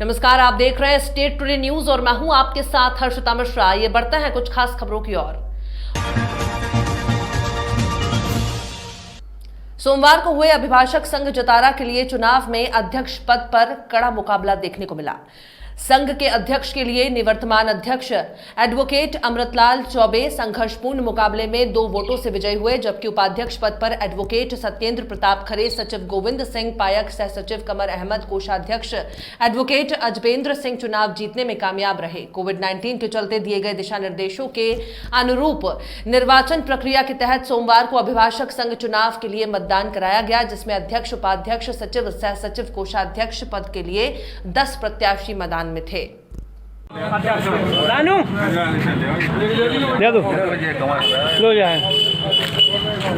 नमस्कार, आप देख रहे हैं स्टेट टुडे न्यूज और मैं हूं आपके साथ हर्षिता मिश्रा। ये बढ़ते हैं कुछ खास खबरों की ओर। सोमवार को हुए अभिभाषक संघ जतारा के लिए चुनाव में अध्यक्ष पद पर कड़ा मुकाबला देखने को मिला। संघ के अध्यक्ष के लिए निवर्तमान अध्यक्ष एडवोकेट अमृतलाल चौबे संघर्षपूर्ण मुकाबले में 2 वोटों से विजयी हुए, जबकि उपाध्यक्ष पद पर एडवोकेट सत्येंद्र प्रताप खरे, सचिव गोविंद सिंह पायक, सह सचिव कमर अहमद, कोषाध्यक्ष एडवोकेट अजबेंद्र सिंह चुनाव जीतने में कामयाब रहे। कोविड-19 के चलते दिए गए दिशा निर्देशों के अनुरूप निर्वाचन प्रक्रिया के तहत सोमवार को अभिभाषक संघ चुनाव के लिए मतदान कराया गया, जिसमें अध्यक्ष, उपाध्यक्ष, सचिव, सह सचिव, कोषाध्यक्ष पद के लिए 10 प्रत्याशी मैदान में थे। रानू दे दो लो जाए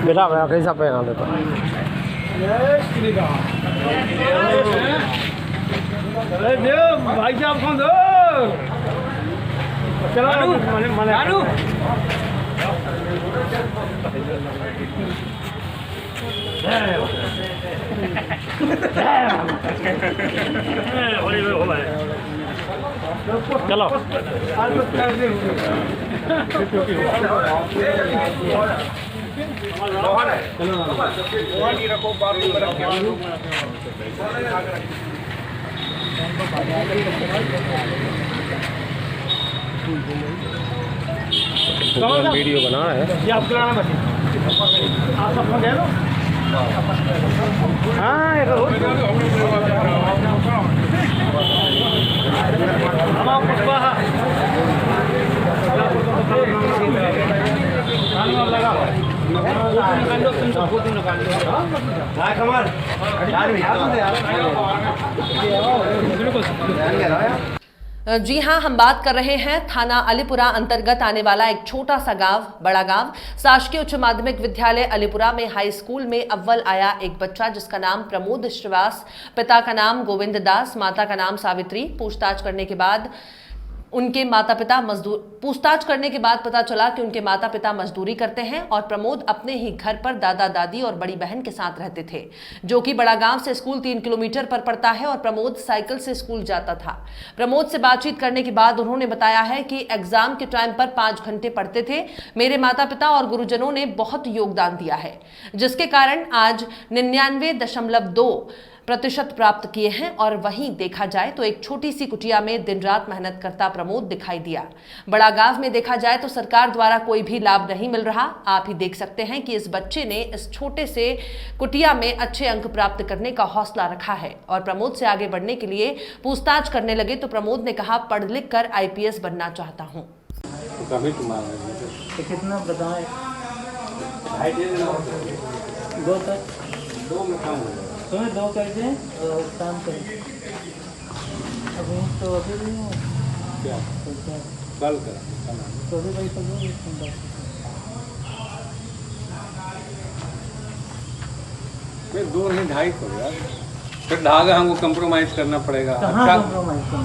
बेटा मैं कैसा पहना देता भाई साहब कौन दो चलो रानू चलो वीडियो बना है ये आपको लाना बस आप सब फोन दे दो। हाँ जी हां, हम बात कर रहे हैं थाना अलीपुरा अंतर्गत आने वाला एक छोटा सा गांव बड़ा गांव शासकीय उच्च माध्यमिक विद्यालय अलीपुरा में हाई स्कूल में अव्वल आया एक बच्चा, जिसका नाम प्रमोद श्रीवास, पिता का नाम गोविंद दास, माता का नाम सावित्री। पूछताछ करने के बाद पता चला कि उनके माता पिता मजदूरी करते हैं और प्रमोद अपने ही घर पर दादा दादी और बड़ी बहन के साथ रहते थे, जो कि बड़ा गांव से स्कूल 3 किलोमीटर पर पड़ता है और प्रमोद साइकिल से स्कूल जाता था। प्रमोद से बातचीत करने के बाद उन्होंने बताया है कि एग्जाम के टाइम पर 5 घंटे पढ़ते थे। मेरे माता पिता और गुरुजनों ने बहुत योगदान दिया है, जिसके कारण आज 99.2% प्राप्त किए हैं। और वहीं देखा जाए तो एक छोटी सी कुटिया में दिन रात मेहनत करता प्रमोद दिखाई दिया। बड़ा गांव में देखा जाए तो सरकार द्वारा कोई भी लाभ नहीं मिल रहा। आप ही देख सकते हैं कि इस बच्चे ने इस छोटे से कुटिया में अच्छे अंक प्राप्त करने का हौसला रखा है और प्रमोद से आगे बढ़ने के लिए पूछताछ करने लगे तो प्रमोद ने कहा, पढ़ लिख कर IPS बनना चाहता हूँ। कितना बताएं? 2 कर दें और काम करें। अभी तो अभी नहीं है क्या? कल करा तो अभी पैसा दो। मैं 2 नहीं 2.5 करो यार, फिर धागा हमको कंप्रोमाइज करना पड़ेगा।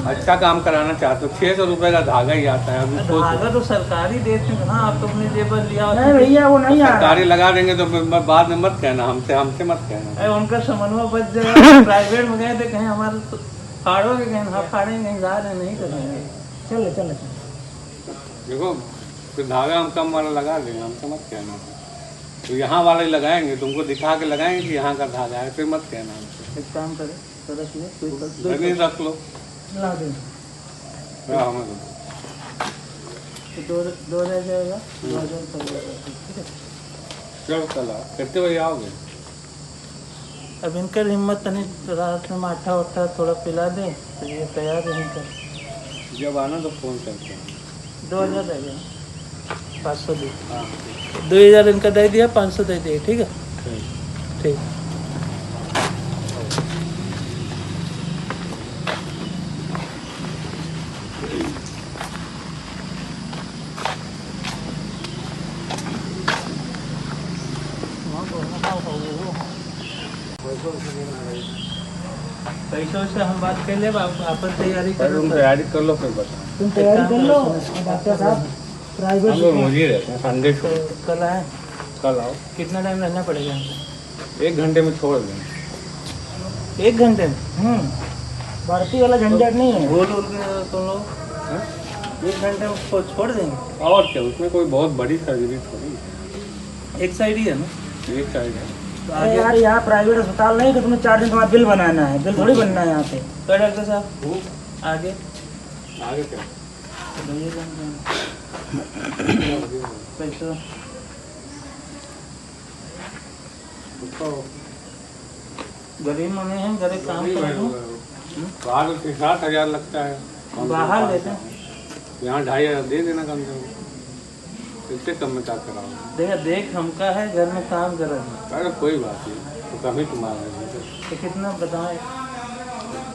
अच्छा काम कराना चाहते हो, 600 रुपए का धागा ही आता है। अभी धागा तो सरकारी देते हैं। हाँ, आप तो अपने जेब पर लिया नहीं भैया, वो नहीं सरकारी लगा देंगे तो बाद में मत कहना, हमसे मत कहना। उनका समन्वय बच जाएगा। प्राइवेट में गए थे कहीं हमारे तो फाड़ोगे, कहीं हाँ फाड़ेंगे, जा रहे नहीं करेंगे। चले देखो फिर धागा हम कम वाला लगा देंगे, हमसे मत कहना। तो यहाँ वाले लगाएंगे, तुमको दिखा के लगाएंगे कि यहाँ का धागा है, फिर मत कहना हमसे। एक काम करें तो रख लो ला दें तो 2 रह जाएगा। 2000 कर देगा, ठीक है। चलो चला कितने बजे आओगे? अब इनका हिम्मत नहीं, रात में माठा थोड़ा पिला दे तो ये तैयार नहीं कर। जब आना तो फोन करते हैं। 2000 रह गया, 500 दे। 2000 इनका दे दिया, 500 दे दिए, ठीक है। ठीक पैसों से हम बात कर ले, आप तैयारी करो। तुम तैयारी कर लो फिर बता। तुम तैयारी कर लो। डॉक्टर साहब प्राइवेट हम लोग मुझे रहते हैं संडे को। कल आए? कल आओ। कितना टाइम रहना पड़ेगा? 1 घंटे में छोड़ दें। 1 घंटे में? भर्ती वाला झंझट नहीं है, बोल बोल के तुम लोग हाँ? 1 घंटे में उसको छोड़ देंगे। और क्या, उसमें कोई बहुत बड़ी सर्जरी थोड़ी, एक साइड ही है ना। एक साइड है। तो आगे यार यहाँ प्राइवेट अस्पताल नहीं कि तुम्हें 4 दिन तुम्हारा बिल बनाना है, बिल थोड़ी बनना है यहाँ पे। तो डॉक्टर साहब आगे आगे क्या पैसा उसको गरीब मने हैं, गरीब काम करते हैं, बाहर 7,000 लगता है, बाहर लेते हैं। यहाँ 2,500 दे देना कम से कम, इससे कम में क्या कराओ। देख हमका है, घर में काम कर रहे हैं। अरे कोई बात नहीं, तो कम ही तुम्हारा है। तो कितना बताएं?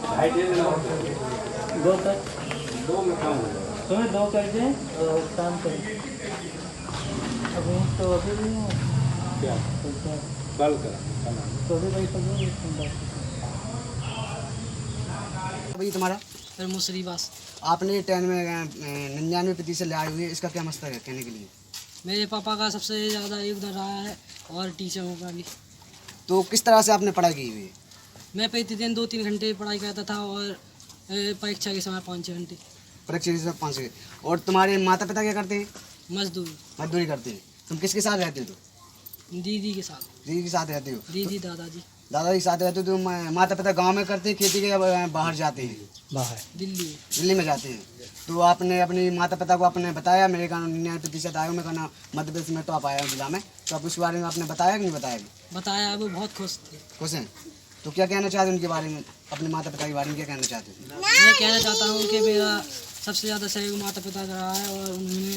2,500 दे देना, 2 तक 2 में कम हो जाएगा। तुम्हें 2 कर दें और काम करें। अभी तो अभी भी क्या पैसा कल करा तो अभी पैसा दो। भाई तुम्हारा फिर मुसरी बस आपने 10 में 99% ले आए हुए, इसका क्या मसला है कहने के लिए? मेरे पापा का सबसे ज़्यादा योगदान रहा है और टीचरों का भी। तो किस तरह से आपने पढ़ाई की हुई है? मैं प्रतिदिन 2-3 घंटे पढ़ाई करता था और परीक्षा के समय 5-6 घंटे। परीक्षा से 5 से। और तुम्हारे माता पिता क्या करते हैं? मजदूर मजदूरी करते हैं। तुम किसके साथ रहते हो? तो दीदी के साथ, दीदी के साथ रहते हो? दीदी दादाजी दादा के साथ रहते हो? तो माता पिता गांव में करते हैं खेती के या बाहर जाते हैं? बाहर दिल्ली। दिल्ली में जाते हैं। तो आपने अपनी माता पिता को आपने बताया मेरे का 99% आयो में कहना मध्य प्रदेश में तो आप आए हो जिला में, तो आप उसके बारे में आपने बताया कि नहीं बताया? बताया, वो बहुत खुश थे। खुश हैं? तो क्या कहना चाहते हैं उनके बारे में, अपने माता पिता के बारे में क्या कहना चाहते हैं? मैं कहना चाहता हूँ कि मेरा सबसे ज़्यादा सहयोग माता पिता का रहा है और उन्होंने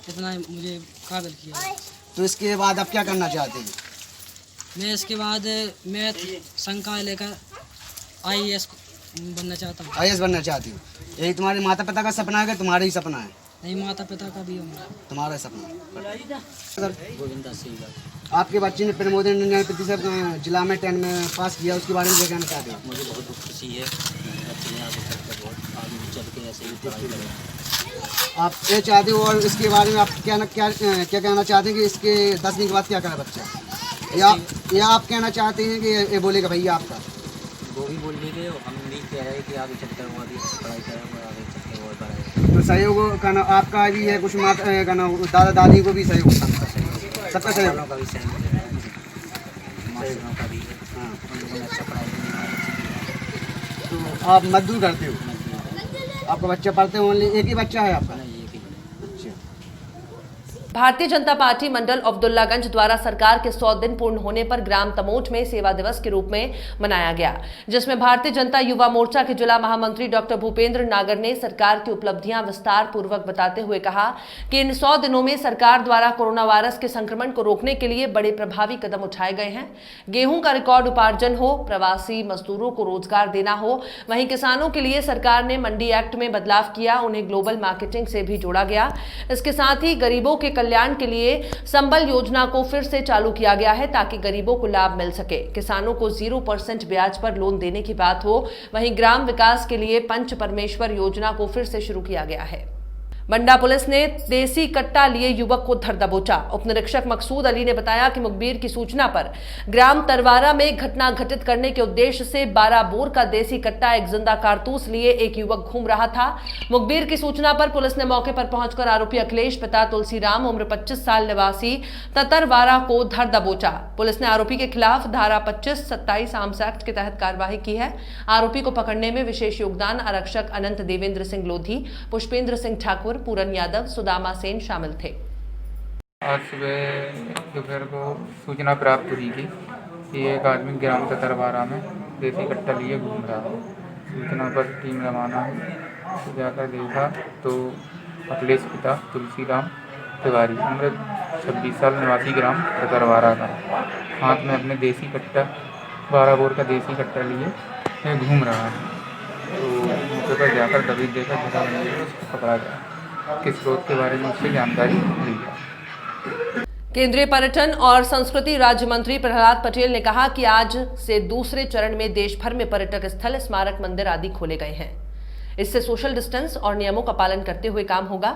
इतना मुझे काबिल किया है। तो इसके बाद आप क्या करना चाहते हैं? मैं इसके बाद मैथ संकाय लेकर IAS बनना चाहता हूँ। IAS बनना चाहती हूँ? यही तुम्हारे माता पिता का सपना है कि तुम्हारा ही सपना है? नहीं, माता पिता का भी हमारा। तुम्हारा सपना है। सर, गोविंदा सिंह। आपके बच्चे ने प्रमोदन 99% जिला में 10 में पास किया, उसके बारे में क्या कहना चाहते हो? मुझे बहुत खुशी है, बच्चे यहाँ से चलकर बहुत आगे चल के ऐसे ही पढ़ाई करें। आप ये चाहते हो और इसके बारे में आप क्या कहना चाहते हैं कि इसके 10वीं के बाद क्या करे बच्चा, या आप कहना चाहते हैं कि ये बोलेगा भैया आपका? वो भी बोल लीजिए, हम उम्मीद कर रहे हैं कि आगे चलकर वो भी पढ़ाई करें और आगे चलकर और बढ़ाएं। तो सहयोग का ना आपका भी है, कुछ माता का ना दादा दादी को भी सहयोग होता है? सबका सहयोग का भी सहयोग है, मास्टरों का भी है। हाँ, उन लोगों ने अच्छा पढ़ाई की। तो आप मजदूर करते हो? आपका बच्चा पढ़ते हो? ओनली एक ही बच्चा है आपका? भारतीय जनता पार्टी मंडल अब्दुल्लागंज द्वारा सरकार के 100 दिन पूर्ण होने पर ग्राम तमोट में सेवा दिवस के रूप में मनाया गया, जिसमें भारतीय जनता युवा मोर्चा के जिला महामंत्री डॉक्टर भूपेंद्र नागर ने सरकार की उपलब्धियां विस्तार पूर्वक बताते हुए कहा कि इन 100 दिनों में सरकार द्वारा कोरोना वायरस के संक्रमण को रोकने के लिए बड़े प्रभावी कदम उठाए गए हैं। गेहूं का रिकॉर्ड उपार्जन हो, प्रवासी मजदूरों को रोजगार देना हो, वहीं किसानों के लिए सरकार ने मंडी एक्ट में बदलाव किया, उन्हें ग्लोबल मार्केटिंग से भी जोड़ा गया। इसके साथ ही गरीबों के कल्याण के लिए संबल योजना को फिर से चालू किया गया है ताकि गरीबों को लाभ मिल सके। किसानों को 0% ब्याज पर लोन देने की बात हो, वहीं ग्राम विकास के लिए पंच परमेश्वर योजना को फिर से शुरू किया गया है। मंडा पुलिस ने देसी कट्टा लिए युवक को धर दबोचा। उप निरीक्षक मकसूद अली ने बताया कि मुखबिर की सूचना पर ग्राम तरवारा में घटना घटित करने के उद्देश्य से 12 बोर का देसी कट्टा, एक जिंदा कारतूस लिए एक युवक घूम रहा था। मुखबिर की सूचना पर पुलिस ने मौके पर पहुंचकर आरोपी अखिलेश पिता तुलसीराम उम्र 25 साल निवासी ततरवारा को धर दबोचा। पुलिस ने आरोपी के खिलाफ धारा 25-27 आर्म्स एक्ट के तहत कार्रवाई की है। आरोपी को पकड़ने में विशेष योगदान आरक्षक अनंत देवेंद्र सिंह लोधी, पुष्पेंद्र सिंह ठाकुर, पूरन यादव, सुदामा सेन शामिल थे। आज सुबह दोपहर को सूचना प्राप्त हुई थी कि एक आदमी ग्राम ततरवारा में देसी कट्टा लिए घूम रहा है। सूचना पर टीम रवाना है, तो जाकर देखा तो अखिलेश पिता तुलसीराम तिवारी उम्र 26 साल निवासी ग्राम ततरवारा का हाथ में अपने देसी कट्टा 12 बोर का देसी कट्टा लिए घूम रहा है। तो मौके पर जाकर दबीज देखा, उसको पकड़ा गया। किस स्रोत के बारे में उससे जानकारी ली है। केंद्रीय पर्यटन और संस्कृति राज्य मंत्री प्रहलाद पटेल ने कहा कि आज से दूसरे चरण में देश भर में पर्यटक स्थल, स्मारक, मंदिर आदि खोले गए हैं। इससे सोशल डिस्टेंस और नियमों का पालन करते हुए काम होगा।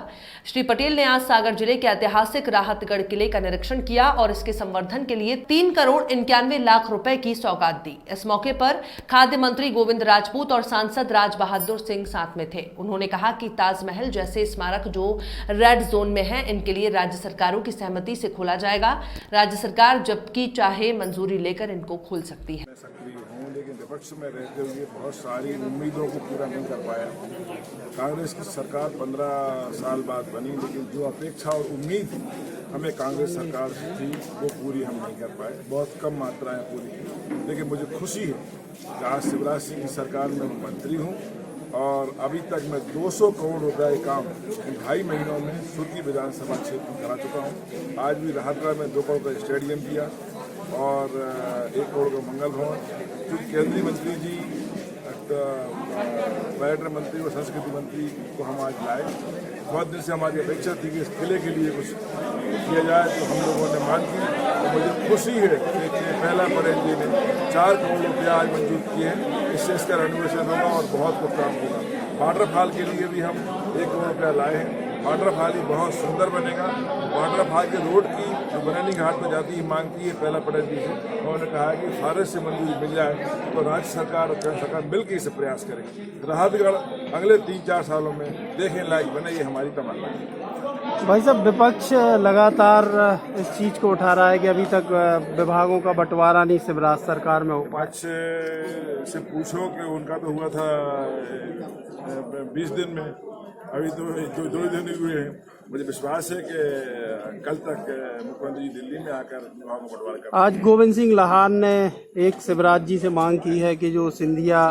श्री पटेल ने आज सागर जिले के ऐतिहासिक राहतगढ़ किले का निरीक्षण किया और इसके संवर्धन के लिए 3 करोड़ 91 लाख रुपए की सौगात दी। इस मौके पर खाद्य मंत्री गोविंद राजपूत और सांसद राज बहादुर सिंह साथ में थे। उन्होंने कहा कि ताजमहल जैसे स्मारक जो रेड जोन में है, इनके लिए राज्य सरकारों की सहमति से खोला जाएगा। राज्य सरकार जबकि चाहे मंजूरी लेकर इनको खोल सकती है। सक्रिय हूँ, लेकिन विपक्ष में रहते हुए बहुत सारी उम्मीदों को पूरा नहीं कर पाया। कांग्रेस की सरकार 15 साल बाद बनी, लेकिन जो अपेक्षा और उम्मीद हमें कांग्रेस सरकार से थी वो पूरी हम नहीं कर पाए। बहुत कम मात्राएं पूरी की, लेकिन मुझे खुशी है कि आज शिवराज सिंह की सरकार में मंत्री हूँ और अभी तक मैं 200 करोड़ रुपए काम इन 2.5 महीनों में सुर्खी विधानसभा क्षेत्र में करा चुका हूँ। आज भी राहतगढ़ में 2 करोड़ का स्टेडियम दिया और 1 करोड़ का मंगल भवन। जो केंद्रीय मंत्री जी, पर्यटन मंत्री और संस्कृति मंत्री को हम आज लाए। बहुत दिन से हमारी अपेक्षा थी कि इस किले के लिए कुछ किया जाए, तो हम लोगों ने मांग की। तो मुझे खुशी है कि पहला पटेल जी ने 4 करोड़ रुपया आज मंजूर किए हैं। इससे इसका रेनोवेशन होगा और बहुत कुछ काम होगा। वाटरफॉल के लिए भी हम 1 करोड़ रुपया लाए हैं। वाटरफॉल ही बहुत सुंदर बनेगा। वाटरफॉल के रोड की जो बनैनी घाट पर जाती है मांग की है पहला पटेल जी से। उन्होंने कहा है कि फारस से मंजूरी मिल जाए तो राज्य सरकार और केंद्र सरकार मिलकर इसे प्रयास करेगी। राहतगढ़ अगले 3-4 सालों में देखने लायक बने, ये हमारी तमन्ना है। भाई साहब, विपक्ष लगातार इस चीज़ को उठा रहा है कि अभी तक विभागों का बंटवारा नहीं शिवराज सरकार में हो पाया। विपक्ष से पूछो कि उनका तो हुआ था 20 दिन में, अभी तो 2 दिन हुए हैं। मुझे विश्वास है कि कल तक मुख्यमंत्री जी दिल्ली में आकर विभागों को बंटवारा करेंगे। आज गोविंद सिंह लाहान ने एक शिवराज जी से मांग की है कि जो सिंधिया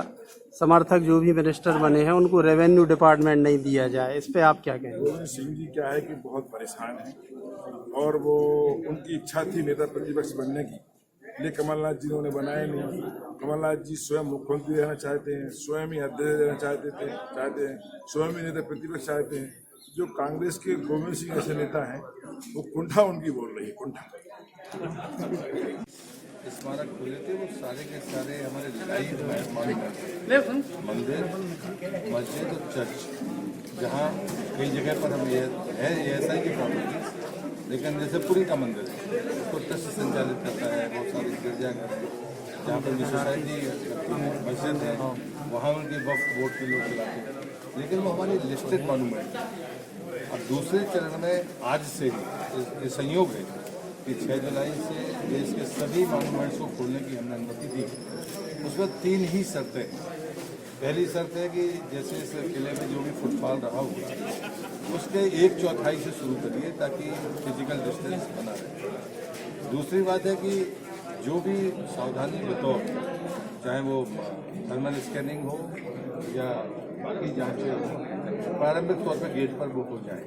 समर्थक जो भी मिनिस्टर बने हैं उनको रेवेन्यू डिपार्टमेंट नहीं दिया जाए। इस पे आप क्या कहेंगे? गोविंद सिंह जी क्या है कि बहुत परेशान हैं और वो उनकी इच्छा थी नेता प्रतिपक्ष बनने की, लेकिन कमलनाथ जी उन्होंने बनाया नहीं। कमलनाथ जी स्वयं मुख्यमंत्री रहना चाहते हैं, स्वयं ही अध्यक्ष रहना चाहते हैं, स्वयं ही नेता प्रतिपक्ष चाहते हैं। जो कांग्रेस के गोविंद सिंह ऐसे नेता हैं वो कुंठा उनकी बोल रही है, कुंठा। स्मारक खुले थे वो सारे के सारे हमारे लाइव मंदिर, मस्जिद और चर्च, जहाँ कई जगह पर हम ये है ऐसा ही की प्रॉपर्टी, लेकिन जैसे पुरी का मंदिर है उसको ट्रस्ट संचालित करता है। बहुत सारे गिरजाघर जहाँ पर सोसाइटी मस्जिद है वहाँ उनके वक्फ बोर्ड के लोग चलाते हैं, लेकिन वो हमारी लिस्टेड मॉन्यूमेंट है। और दूसरे चरण में आज से ही संयोग है कि 6 जुलाई से देश के सभी मॉन्यूमेंट्स को खोलने की हमने अनुमति दी। उसमें 3 ही शर्तें हैं। पहली शर्त है कि जैसे इस किले में जो भी फुटफॉल रहा होगा उसके 1/4 से शुरू करिए ताकि फिजिकल डिस्टेंस बना रहे। दूसरी बात है कि जो भी सावधानी बतौर, चाहे वो थर्मल स्कैनिंग हो या बाकी जांचें हो, प्रारंभिक तौर पर गेट पर बुक हो जाए।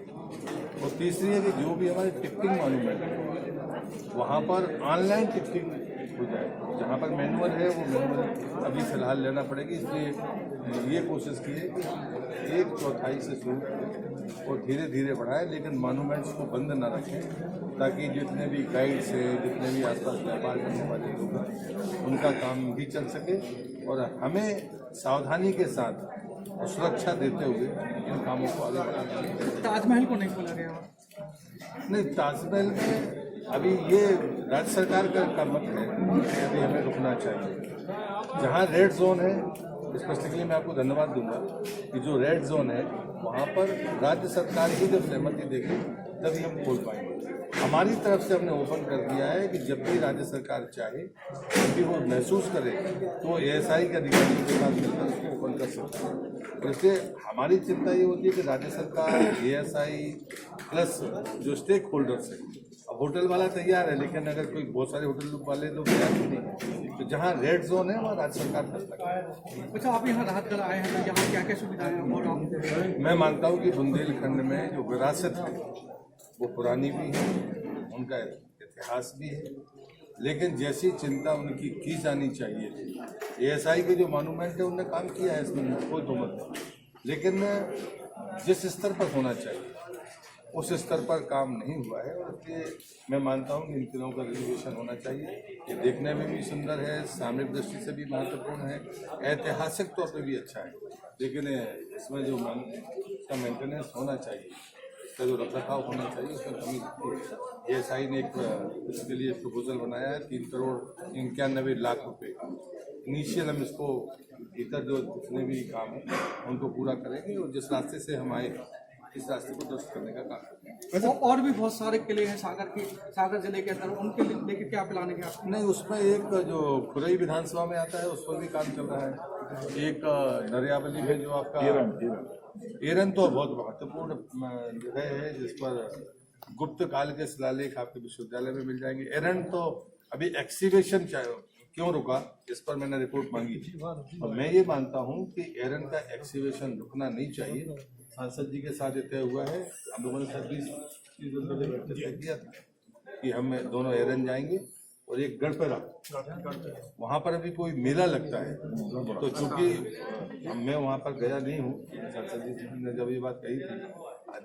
और तीसरी है कि जो भी हमारे टिकटिंग मॉन्यूमेंट है वहाँ पर ऑनलाइन टिकटिंग हो जाए। जहाँ पर मैनुअल है वो मैनुअल अभी फिलहाल लेना पड़ेगी, इसलिए ये कोशिश की है कि 1/4 से शुरू और धीरे धीरे बढ़ाएं, लेकिन मॉन्यूमेंट्स को बंद न रखें ताकि जितने भी गाइड्स हैं, जितने भी आसपास व्यापार करने वाले लोग हैं उनका काम भी चल सके और हमें सावधानी के साथ और सुरक्षा देते हुए इन कामों को आगे बढ़ाना चाहिए। ताजमहल को नहीं खोला गया? नहीं, ताजमहल में अभी ये राज्य सरकार का मत है कि अभी हमें रुकना चाहिए। जहाँ रेड जोन है, स्पेसिफिकली मैं आपको धन्यवाद दूंगा कि जो रेड जोन है वहाँ पर राज्य सरकार ही जब सहमति देगी तभी हम खोल पाएंगे। हमारी तरफ से हमने ओपन कर दिया है कि जब भी राज्य सरकार चाहे, जब भी वो महसूस करे तो एएसआई के अधिकारियों के साथ मिलकर उसको ओपन कर सकते हैं। और इसलिए हमारी चिंता ये होती है कि राज्य सरकार, एएसआई प्लस जो स्टेक होल्डर्स हैं, अब होटल वाला तैयार है लेकिन अगर कोई बहुत सारे होटल वाले लोग तैयार नहीं है तो जहाँ रेड जोन है वहाँ राज्य सरकार फैसला करेगी। अच्छा, आप यहाँ राहतगढ़ आए हैं तो यहाँ क्या क्या सुविधाएं हैं? और मैं मानता हूँ कि बुंदेलखंड में जो विरासत है वो पुरानी भी है, उनका इतिहास भी है, लेकिन जैसी चिंता उनकी की जानी चाहिए थी। एएसआई के जो मॉन्यूमेंट है उनने काम किया है, इसमें कोई दो मत नहीं, लेकिन जिस स्तर पर होना चाहिए उस स्तर पर काम नहीं हुआ है। और इसलिए मैं मानता हूँ कि इन किलों का रिजर्वेशन होना चाहिए। ये देखने में भी सुंदर है, सामरिक दृष्टि से भी महत्वपूर्ण है, ऐतिहासिक तौर पर भी अच्छा है। लेकिन इसमें जो इसका मेंटेनेंस होना चाहिए, इसका जो रखरखाव होना चाहिए, उसमें कमी दिखती है। ASI ने एक इसके लिए प्रपोजल बनाया है 3,91,91,00,000 रुपये का। इनिशियल हम इसको भीतर जो जितने भी काम है उनको पूरा करेंगे और जिस रास्ते से हम आए इस रास्ते को दुरुस्त करने का काम करेंगे। और भी बहुत सारे किले हैं सागर जिले के अंदर, उनके लेके क्या प्लान है आपका? नहीं, उसमें एक जो खुरई विधानसभा में आता है उस पर भी काम चल रहा है। एक नरियावली में जो आपका एरन तो बहुत महत्वपूर्ण जगह है जिस पर गुप्त काल के शिलालेख आपके विश्वविद्यालय में मिल जाएंगे। एरन तो अभी एक्सीवेशन क्यों रुका, इस पर मैंने रिपोर्ट मांगी थी और मैं ये मानता हूँ कि एरन का एक्सीवेशन रुकना नहीं चाहिए। सांसद जी के साथ ये तय हुआ है, हम लोगों ने 26 तय किया था कि हम दोनों एरन जाएंगे और एक गढ़पेरा, वहाँ पर अभी कोई मेला लगता है, तो चूंकि मैं वहाँ पर गया नहीं हूँ, सांसद जी ने जब ये बात कही थी,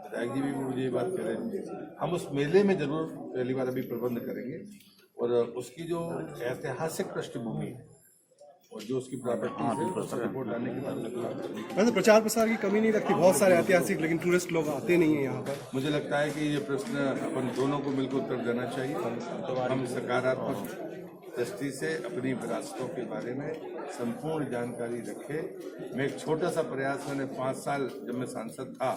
विधायक जी भी मुझे ये बात कह रहे थे, हम उस मेले में जरूर पहली बार अभी प्रबंध करेंगे और उसकी जो ऐतिहासिक पृष्ठभूमि है और जो उसकी प्रॉपर्टी है रिपोर्ट आने के बाद वैसे प्रचार प्रसार की कमी नहीं लगती, बहुत सारे ऐतिहासिक लेकिन टूरिस्ट लोग आते नहीं है यहाँ पर। मुझे लगता है कि ये प्रश्न अपन दोनों को मिलकर उत्तर देना चाहिए। हम सकारात्मक दृष्टि से अपनी विरासतों के बारे में संपूर्ण जानकारी रखें। मैं एक छोटा सा प्रयास मैंने 5 साल जब मैं सांसद था,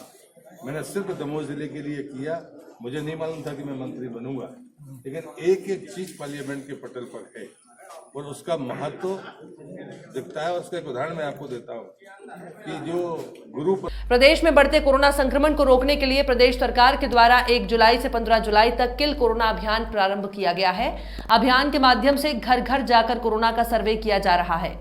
मैंने सिर्फ दमोह जिले के लिए किया। मुझे नहीं मालूम था कि मैं मंत्री बनूंगा, लेकिन एक एक चीज पार्लियामेंट के पटल पर है और उसका महत्व दिखता है। उसका एक उदाहरण मैं आपको देता हूँ कि जो गुरु प्रदेश में बढ़ते कोरोना संक्रमण को रोकने के लिए प्रदेश सरकार के द्वारा 1 जुलाई से 15 जुलाई तक किल कोरोना अभियान प्रारंभ किया गया है। अभियान के माध्यम से घर घर जाकर कोरोना का सर्वे किया जा रहा है।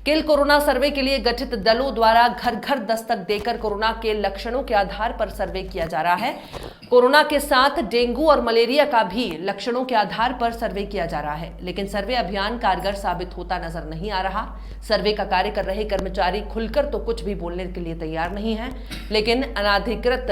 किल कोरोना सर्वे के लिए गठित दलों द्वारा घर घर दस्तक देकर कोरोना के लक्षणों के आधार पर सर्वे किया जा रहा है। कोरोना के साथ डेंगू और मलेरिया का भी लक्षणों के आधार पर सर्वे किया जा रहा है, लेकिन सर्वे अभियान कारगर साबित होता नजर नहीं आ रहा। सर्वे का कार्य कर रहे कर्मचारी खुलकर तो कुछ भी बोलने के लिए तैयार नहीं है, लेकिन अनाधिकृत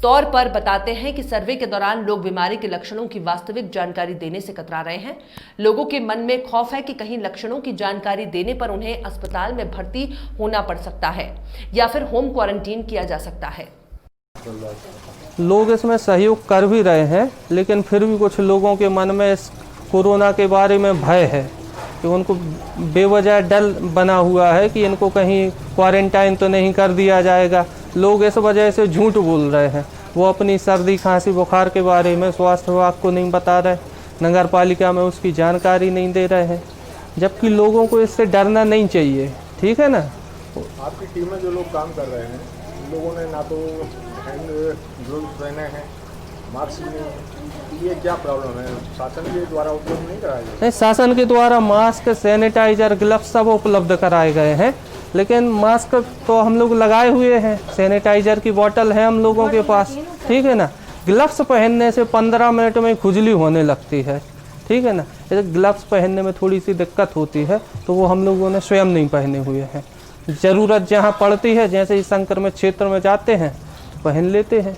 तौर पर बताते हैं कि सर्वे के दौरान लोग बीमारी के लक्षणों की वास्तविक जानकारी देने से कतरा रहे हैं। लोगों के मन में खौफ है कि कहीं लक्षणों की जानकारी देने पर उन्हें अस्पताल में भर्ती होना पड़ सकता है या फिर होम क्वारंटीन किया जा सकता है। लोग इसमें सहयोग कर भी रहे हैं, लेकिन फिर भी कुछ लोगों के मन में इस कोरोना के बारे में भय है कि उनको बेवजह डर बना हुआ है कि इनको कहीं क्वारंटाइन तो नहीं कर दिया जाएगा। लोग इस वजह से झूठ बोल रहे हैं। वो अपनी सर्दी खांसी बुखार के बारे में स्वास्थ्य विभाग को नहीं बता रहे, नगर पालिका में उसकी जानकारी नहीं दे रहे हैं, जबकि लोगों को इससे डरना नहीं चाहिए। ठीक है ना। आपकी टीम में जो लोग काम कर रहे हैं उन लोगों ने ना तो हैंड ग्लोव्स पहने हैं, मास्क नहीं, ये क्या प्रॉब्लम है? शासन के द्वारा उपयोग नहीं कराया गया? नहीं, शासन के द्वारा मास्क, सैनिटाइजर, ग्लव्स सब उपलब्ध कराए गए हैं, लेकिन मास्क तो हम लोग लगाए हुए हैं, सैनिटाइजर की बोतल है हम लोगों के पास। ठीक है ना। ग्लव्स पहनने से 15 मिनट में खुजली होने लगती है। ठीक है ना। ग्लव्स पहनने में थोड़ी सी दिक्कत होती है, तो वो हम लोगों ने स्वयं नहीं पहने हुए हैं। ज़रूरत जहाँ पड़ती है, जैसे इस संक्रमित क्षेत्र में जाते हैं तो पहन लेते हैं।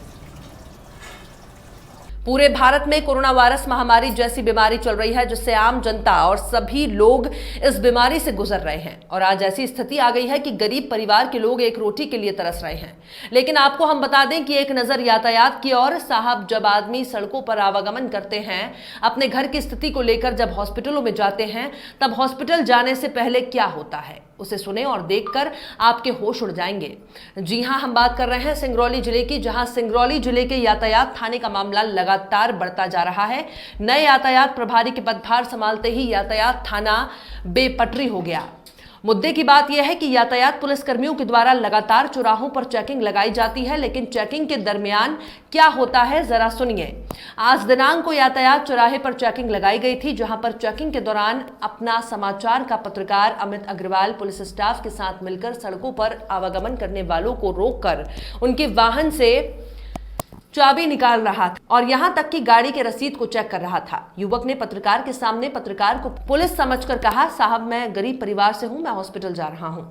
पूरे भारत में कोरोना वायरस महामारी जैसी बीमारी चल रही है, जिससे आम जनता और सभी लोग इस बीमारी से गुजर रहे हैं और आज ऐसी स्थिति आ गई है कि गरीब परिवार के लोग एक रोटी के लिए तरस रहे हैं। लेकिन आपको हम बता दें कि एक नजर यातायात की ओर। साहब, जब आदमी सड़कों पर आवागमन करते हैं, अपने घर की स्थिति को लेकर जब हॉस्पिटलों में जाते हैं, तब हॉस्पिटल जाने से पहले क्या होता है उसे सुने और देखकर आपके होश उड़ जाएंगे। जी हां, हम बात कर रहे हैं सिंगरौली जिले की, जहां सिंगरौली जिले के यातायात थाने का मामला लगातार बढ़ता जा रहा है। नए यातायात प्रभारी के पदभार संभालते ही यातायात थाना बेपटरी हो गया। मुद्दे की बात यह है कि यातायात पुलिसकर्मियों के द्वारा लगातार चौराहों पर चेकिंग लगाई जाती है, लेकिन चेकिंग के दरमियान क्या होता है जरा सुनिए। आज दिनांक को यातायात चौराहे पर चेकिंग लगाई गई थी, जहां पर चेकिंग के दौरान अपना समाचार का पत्रकार अमित अग्रवाल पुलिस स्टाफ के साथ मिलकर सड़कों पर आवागमन करने वालों को रोककर उनके वाहन से चाबी निकाल रहा था और यहां तक कि गाड़ी के रसीद को चेक कर रहा था। युवक ने पत्रकार के सामने पत्रकार को पुलिस समझकर कहा, साहब मैं गरीब परिवार से हूं, मैं हॉस्पिटल जा रहा हूं।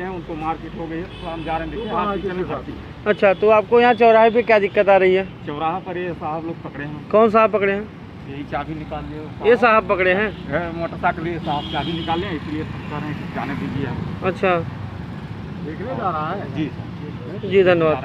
उनको मारपीट हो गई तो हम जा रहे हैं। अच्छा, तो आपको यहाँ चौराहे पे क्या दिक्कत आ रही है? चौराहा पर ये साहब लोग पकड़े हैं। कौन साहब पकड़े हैं? यही चाबी निकाल लिए। ये साहब पकड़े हैं? मोटरसाइकिल साहब चाबी निकाले, इसलिए कह रहे हैं कि जाने दीजिए। अच्छा, देखने जा रहा है जी जी धन्यवाद।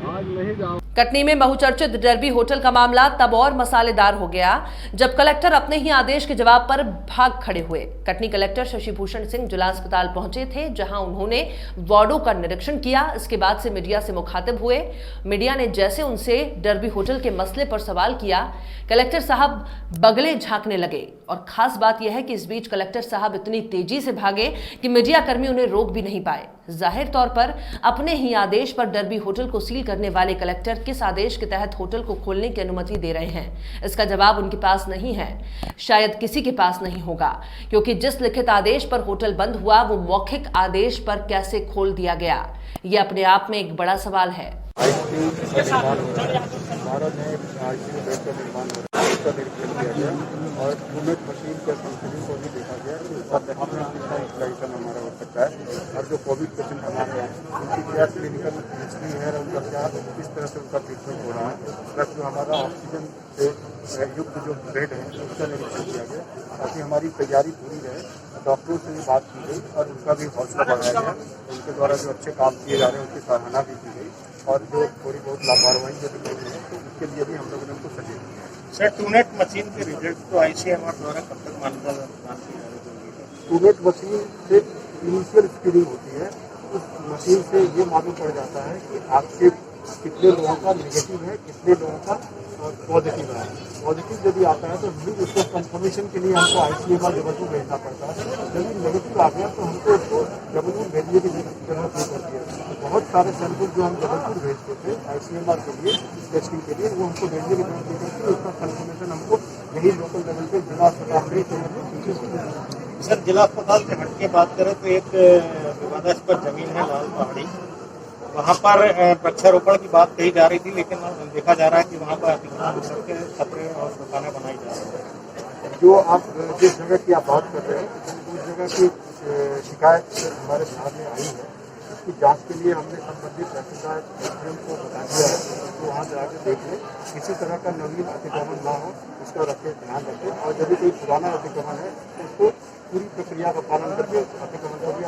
आज नहीं जाओ। कटनी में बहुचर्चित डरबी होटल का मामला तब और मसालेदार हो गया जब कलेक्टर अपने ही आदेश के जवाब पर भाग खड़े हुए। कटनी कलेक्टर शशि भूषण सिंह जिला अस्पताल पहुंचे थे, जहां उन्होंने वार्डों का निरीक्षण किया। इसके बाद से मीडिया से मुखातिब हुए। मीडिया ने जैसे उनसे डरबी होटल के मसले पर सवाल किया, कलेक्टर साहब बगले झांकने लगे। और खास बात यह है कि इस बीच कलेक्टर साहब इतनी तेजी से भागे कि मीडिया कर्मी उन्हें रोक भी नहीं पाए। जाहिर तौर पर अपने ही आदेश पर डरबी होटल को सील करने वाले कलेक्टर किस आदेश के तहत होटल को खोलने की अनुमति दे रहे हैं, इसका जवाब उनके पास नहीं है। शायद किसी के पास नहीं होगा, क्योंकि जिस लिखित आदेश पर होटल बंद हुआ वो मौखिक आदेश पर कैसे खोल दिया गया, यह अपने आप में एक बड़ा सवाल है। और ट्रूनेट मशीन के फंक्शनिंग को भी देखा गया कि उसका डेफिनेटली हमारा हो सकता है। और जो कोविड पेशेंट हमारे हैं उनकी क्या क्लिनिकल हिस्ट्री है और उनका क्या किस तरह से उनका ट्रीटमेंट हो रहा है, प्लस जो हमारा ऑक्सीजन से युक्त जो बेड है उसका निरीक्षण किया गया ताकि हमारी तैयारी पूरी रहे। डॉक्टरों से भी बात की गई और उनका भी हौसला बढ़ाया गया। उनके द्वारा जो अच्छे काम किए जा रहे हैं उनकी सराहना भी की गई और जो थोड़ी बहुत लापरवाही जो दिख रही है तो उसके लिए भी हम लोगों ने उनको सजेस्ट किया। सर, ट्रूनेट मशीन के रिजल्ट तो आईसीएमआर द्वारा कब तक मान्यता ट्रूनेट मशीन से इनिशियल स्क्रीनिंग होती है। उस मशीन से ये मालूम पड़ जाता है कि आपके कितने लोगों का नेगेटिव है, कितने लोगों का पॉजिटिव है। पॉजिटिव यदि आता है तो फिर उसको कंफर्मेशन के लिए हमको आईसीएमआर जबलपुर भेजना पड़ता है। यदि नेगेटिव आ गया तो हमको उसको जबलपुर भेजने की जरूरत नहीं पड़ती है। बहुत सारे सैंपल जो हम जबलपुर भेजते थे आईसीएमआर के लिए टेस्टिंग के लिए, वो हमको भेजने की जरूरत नहीं पड़ती। उसका कंफर्मेशन हमको यही लोकल लेवल पे जिला अस्पताल में। सर, जिला अस्पताल से हट के बात करें तो एक विवादास्पद जमीन है लाल पहाड़ी, वहाँ पर वृक्षारोपण की बात कही जा रही थी, लेकिन देखा जा रहा है कि वहाँ पर अतिक्रमण के छपरे और दुकानें बनाई जा रही है। जो आप जिस जगह की आप बात कर रहे हैं उस जगह की शिकायत हमारे सामने आई है। उसकी जांच के लिए हमने संबंधित तहसीलदार को बता दिया है तो वहाँ जाकर देख लें, किसी तरह का नवीन अतिक्रमण ना हो उसका ध्यान रखें। और यदि कोई पुराना अतिक्रमण है तो उसको पूरी प्रक्रिया का पालन करके अतिक्रमण को भी